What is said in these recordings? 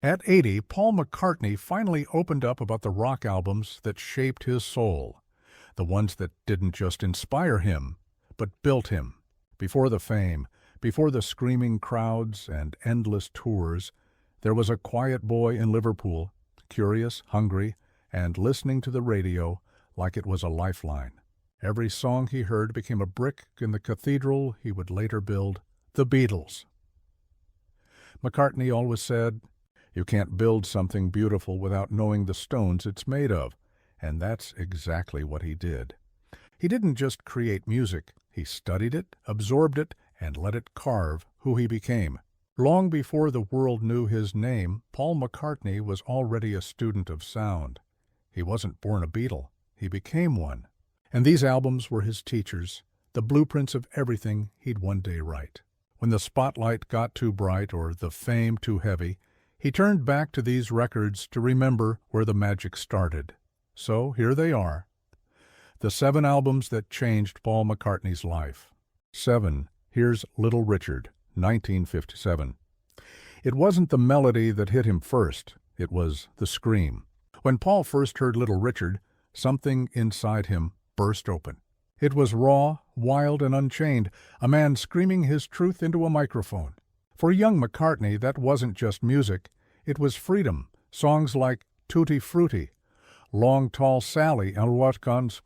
At 80, Paul McCartney finally opened up about the rock albums that shaped his soul, the ones that didn't just inspire him, but built him. Before the fame, before the screaming crowds and endless tours, there was a quiet boy in Liverpool, curious, hungry, and listening to the radio like it was a lifeline. Every song he heard became a brick in the cathedral he would later build, the Beatles. McCartney always said, "You can't build something beautiful without knowing the stones it's made of," and that's exactly what he did. He didn't just create music, he studied it, absorbed it, and let it carve who he became. Long before the world knew his name, Paul McCartney was already a student of sound. He wasn't born a Beatle, he became one. And these albums were his teachers, the blueprints of everything he'd one day write. When the spotlight got too bright or the fame too heavy, he turned back to these records to remember where the magic started. So here they are, the 7 albums that changed Paul McCartney's life. 7. Here's Little Richard, 1957. It wasn't the melody that hit him first, it was the scream. When Paul first heard Little Richard, something inside him burst open. It was raw, wild, and unchained, a man screaming his truth into a microphone. For young McCartney, that wasn't just music, it was freedom. Songs like Tutti Frutti, Long Tall Sally, and What Guns,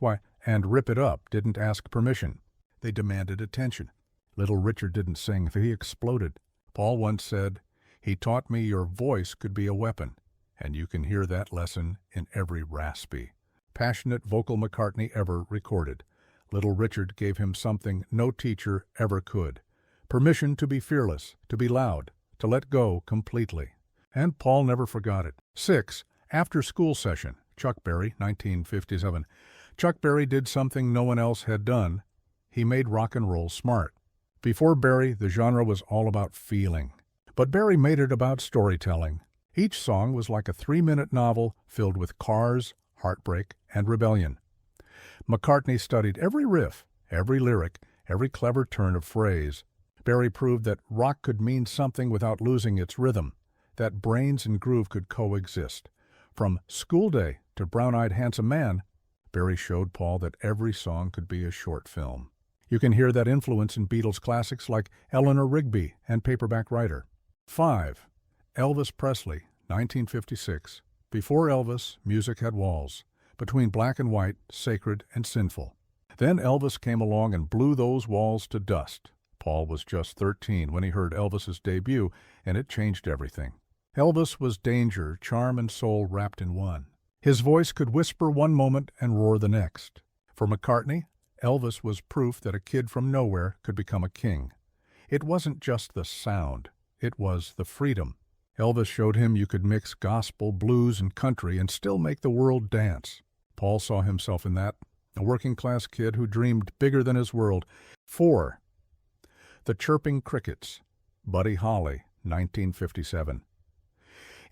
and Rip It Up didn't ask permission. They demanded attention. Little Richard didn't sing, he exploded. Paul once said, "He taught me your voice could be a weapon," and you can hear that lesson in every raspy, passionate vocal McCartney ever recorded. Little Richard gave him something no teacher ever could: permission to be fearless, to be loud, to let go completely. And Paul never forgot it. 6. After School Session, Chuck Berry, 1957. Chuck Berry did something no one else had done. He made rock and roll smart. Before Berry, the genre was all about feeling. But Berry made it about storytelling. Each song was like a 3-minute novel filled with cars, heartbreak, and rebellion. McCartney studied every riff, every lyric, every clever turn of phrase. Berry proved that rock could mean something without losing its rhythm, that brains and groove could coexist. From School Day to Brown-Eyed Handsome Man, Berry showed Paul that every song could be a short film. You can hear that influence in Beatles classics like Eleanor Rigby and Paperback Writer. 5. Elvis Presley, 1956. Before Elvis, music had walls. Between black and white, sacred and sinful. Then Elvis came along and blew those walls to dust. Paul was just 13 when he heard Elvis's debut, and it changed everything. Elvis was danger, charm, and soul wrapped in one. His voice could whisper one moment and roar the next. For McCartney, Elvis was proof that a kid from nowhere could become a king. It wasn't just the sound, it was the freedom. Elvis showed him you could mix gospel, blues, and country and still make the world dance. Paul saw himself in that, a working-class kid who dreamed bigger than his world. 4. The Chirping Crickets, Buddy Holly, 1957.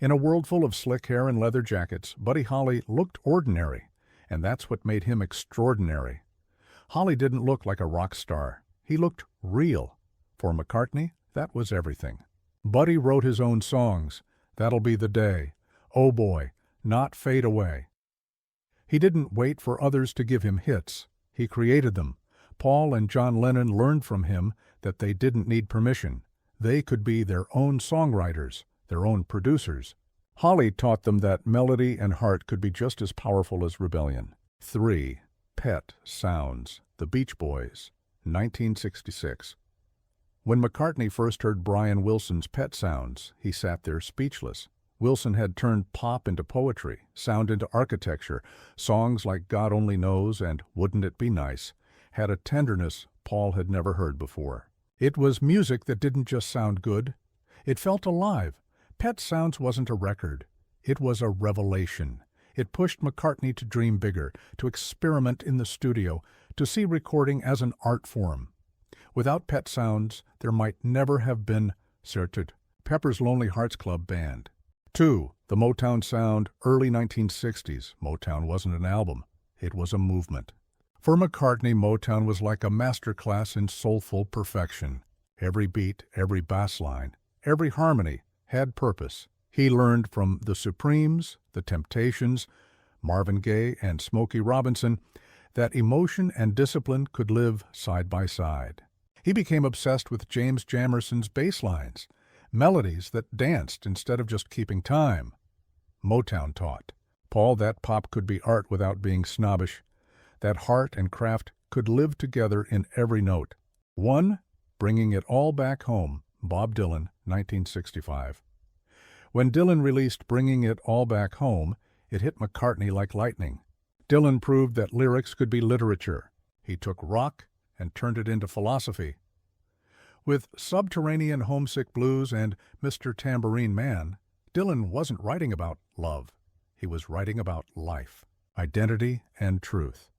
In a world full of slick hair and leather jackets, Buddy Holly looked ordinary, and that's what made him extraordinary. Holly didn't look like a rock star. He looked real. For McCartney, that was everything. Buddy wrote his own songs, That'll Be the Day, Oh Boy, Not Fade Away. He didn't wait for others to give him hits. He created them. Paul and John Lennon learned from him that they didn't need permission. They could be their own songwriters, their own producers. Holly taught them that melody and heart could be just as powerful as rebellion. 3. Pet Sounds, The Beach Boys, 1966. When McCartney first heard Brian Wilson's Pet Sounds, he sat there speechless. Wilson had turned pop into poetry, sound into architecture. Songs like God Only Knows and Wouldn't It Be Nice had a tenderness Paul had never heard before. It was music that didn't just sound good. It felt alive. Pet Sounds wasn't a record. It was a revelation. It pushed McCartney to dream bigger, to experiment in the studio, to see recording as an art form. Without Pet Sounds, there might never have been Pepper's Lonely Hearts Club Band. 2. The Motown sound, early 1960s. Motown wasn't an album. It was a movement. For McCartney, Motown was like a masterclass in soulful perfection. Every beat, every bass line, every harmony had purpose. He learned from the Supremes, the Temptations, Marvin Gaye, and Smokey Robinson that emotion and discipline could live side by side. He became obsessed with James Jamerson's bass lines, melodies that danced instead of just keeping time. Motown taught Paul that pop could be art without being snobbish, that heart and craft could live together in every note. One, Bringing It All Back Home, Bob Dylan, 1965. When Dylan released Bringing It All Back Home, it hit McCartney like lightning. Dylan proved that lyrics could be literature. He took rock and turned it into philosophy. With Subterranean Homesick Blues and Mr. Tambourine Man, Dylan wasn't writing about love. He was writing about life, identity, and truth.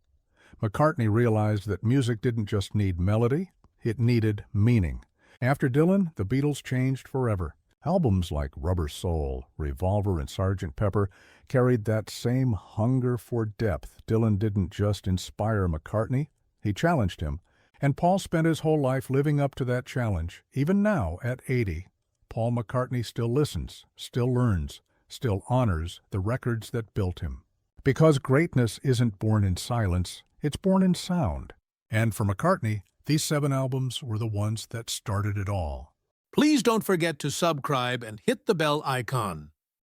McCartney realized that music didn't just need melody, it needed meaning. After Dylan, the Beatles changed forever. Albums like Rubber Soul, Revolver, and Sgt. Pepper carried that same hunger for depth. Dylan didn't just inspire McCartney, he challenged him, and Paul spent his whole life living up to that challenge. Even now, at 80, Paul McCartney still listens, still learns, still honors the records that built him. Because greatness isn't born in silence, it's born in sound. And for McCartney, these 7 albums were the ones that started it all. Please don't forget to subscribe and hit the bell icon.